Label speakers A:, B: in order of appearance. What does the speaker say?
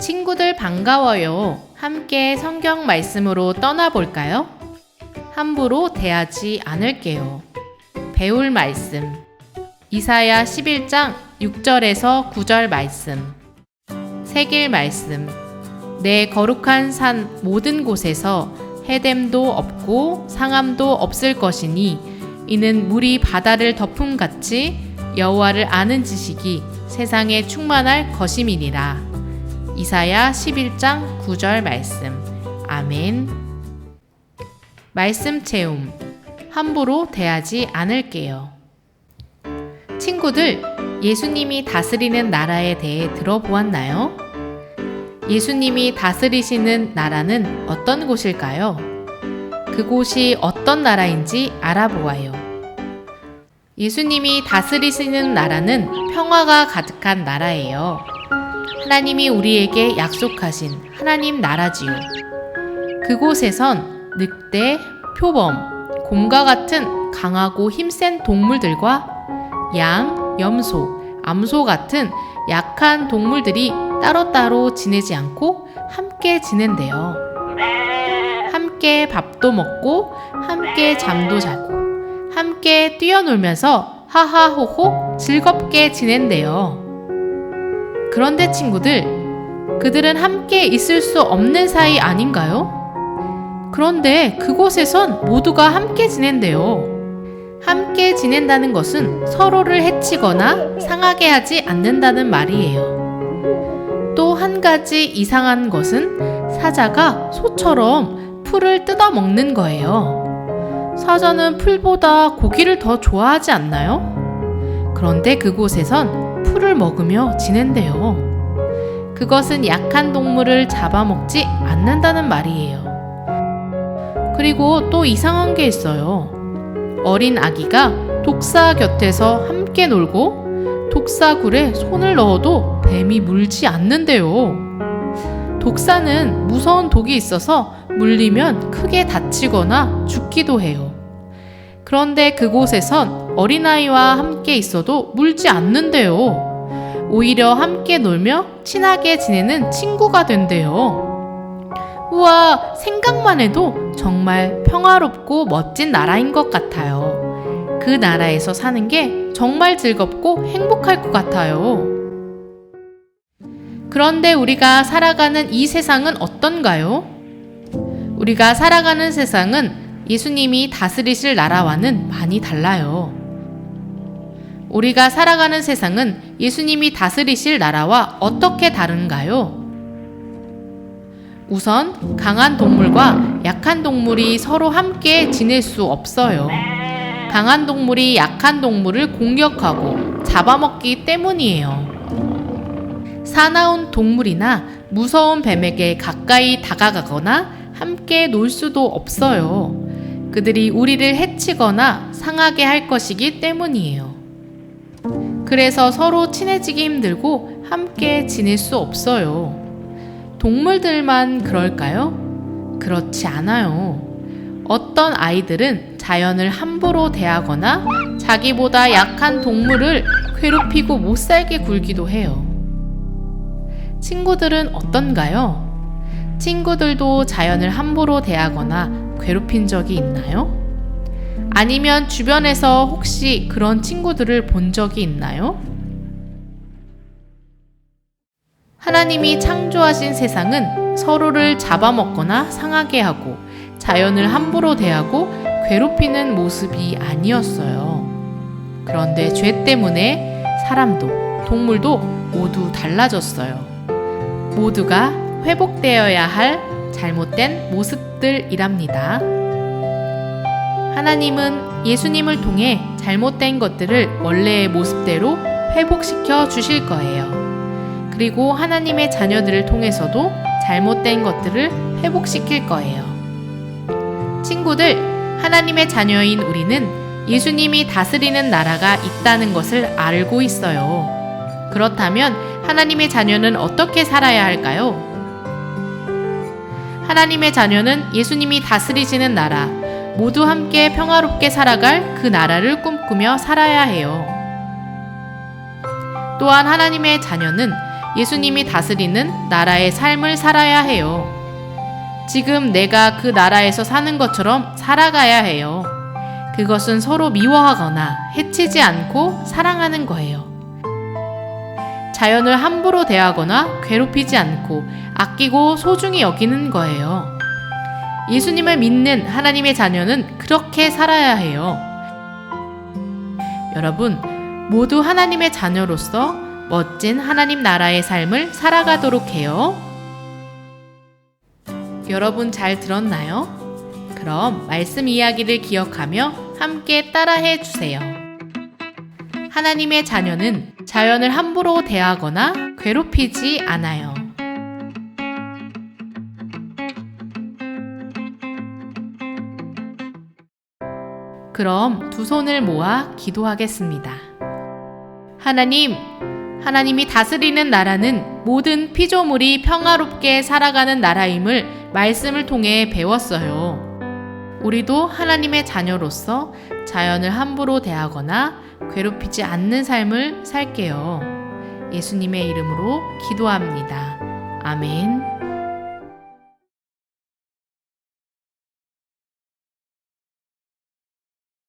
A: 친구들 반가워요. 함께 성경 말씀으로 떠나볼까요? 함부로 대하지 않을게요. 배울 말씀 이사야 11장 6절에서 9절 말씀. 새길 말씀. 내 거룩한 산 모든 곳에서 해됨도 없고 상함도 없을 것이니 이는 물이 바다를 덮음같이 여호와를 아는 지식이 세상에 충만할 것임이니라. 이사야 11장 9절 말씀. 아멘. 말씀 체험. 함부로 대하지 않을게요. 친구들, 예수님이 다스리는 나라에 대해 들어보았나요? 예수님이 다스리시는 나라는 어떤 곳일까요? 그곳이 어떤 나라인지 알아보아요. 예수님이 다스리시는 나라는 평화가 가득한 나라예요. 하나님이 우리에게 약속하신 하나님 나라지요. 그곳에선 늑대, 표범, 곰과 같은 강하고 힘센 동물들과 양, 염소, 암소 같은 약한 동물들이 따로따로 지내지 않고 함께 지낸대요. 함께 밥도 먹고 함께 잠도 자고 함께 뛰어놀면서 하하호호 즐겁게 지낸대요. 그런데 친구들, 그들은 함께 있을 수 없는 사이 아닌가요? 그런데 그곳에선 모두가 함께 지낸대요. 함께 지낸다는 것은 서로를 해치거나 상하게 하지 않는다는 말이에요. 또 한 가지 이상한 것은 사자가 소처럼 풀을 뜯어 먹는 거예요. 사자는 풀보다 고기를 더 좋아하지 않나요? 그런데 그곳에선 풀을 먹으며 지낸대요. 그것은 약한 동물을 잡아먹지 않는다는 말이에요. 그리고 또 이상한 게 있어요. 어린 아기가 독사 곁에서 함께 놀고 독사굴에 손을 넣어도 뱀이 물지 않는데요. 독사는 무서운 독이 있어서 물리면 크게 다치거나 죽기도 해요. 그런데 그곳에선 어린아이와 함께 있어도 물지 않는데요. 오히려 함께 놀며 친하게 지내는 친구가 된대요. 우와, 생각만 해도 정말 평화롭고 멋진 나라인 것 같아요. 그 나라에서 사는 게 정말 즐겁고 행복할 것 같아요. 그런데 우리가 살아가는 이 세상은 어떤가요? 우리가 살아가는 세상은 예수님이 다스리실 나라와는 많이 달라요. 우리가 살아가는 세상은 예수님이 다스리실 나라와 어떻게 다른가요? 우선 강한 동물과 약한 동물이 서로 함께 지낼 수 없어요. 강한 동물이 약한 동물을 공격하고 잡아먹기 때문이에요. 사나운 동물이나 무서운 뱀에게 가까이 다가가거나 함께 놀 수도 없어요. 그들이 우리를 해치거나 상하게 할 것이기 때문이에요. 그래서 서로 친해지기 힘들고 함께 지낼 수 없어요. 동물들만 그럴까요? 그렇지 않아요. 어떤 아이들은 자연을 함부로 대하거나 자기보다 약한 동물을 괴롭히고 못살게 굴기도 해요. 친구들은 어떤가요? 친구들도 자연을 함부로 대하거나 괴롭힌 적이 있나요? 아니면 주변에서 혹시 그런 친구들을 본 적이 있나요? 하나님이 창조하신 세상은 서로를 잡아먹거나 상하게 하고 자연을 함부로 대하고 괴롭히는 모습이 아니었어요. 그런데 죄 때문에 사람도 동물도 모두 달라졌어요. 모두가 회복되어야 할 잘못된 모습들이랍니다. 하나님은 예수님을 통해 잘못된 것들을 원래의 모습대로 회복시켜 주실 거예요. 그리고 하나님의 자녀들을 통해서도 잘못된 것들을 회복시킬 거예요. 친구들, 하나님의 자녀인 우리는 예수님이 다스리는 나라가 있다는 것을 알고 있어요. 그렇다면 하나님의 자녀는 어떻게 살아야 할까요? 하나님의 자녀는 예수님이 다스리시는 나라, 모두 함께 평화롭게 살아갈 그 나라를 꿈꾸며 살아야 해요. 또한 하나님의 자녀는 예수님이 다스리는 나라의 삶을 살아야 해요. 지금 내가 그 나라에서 사는 것처럼 살아가야 해요. 그것은 서로 미워하거나 해치지 않고 사랑하는 거예요. 자연을 함부로 대하거나 괴롭히지 않고 아끼고 소중히 여기는 거예요. 예수님을 믿는 하나님의 자녀는 그렇게 살아야 해요. 여러분, 모두 하나님의 자녀로서 멋진 하나님 나라의 삶을 살아가도록 해요. 여러분 잘 들었나요? 그럼 말씀 이야기를 기억하며 함께 따라해 주세요. 하나님의 자녀는 자연을 함부로 대하거나 괴롭히지 않아요. 그럼 두 손을 모아 기도하겠습니다. 하나님이 다스리는 나라는 모든 피조물이 평화롭게 살아가는 나라임을 말씀을 통해 배웠어요. 우리도 하나님의 자녀로서 자연을 함부로 대하거나 괴롭히지 않는 삶을 살게요. 예수님의 이름으로 기도합니다. 아멘.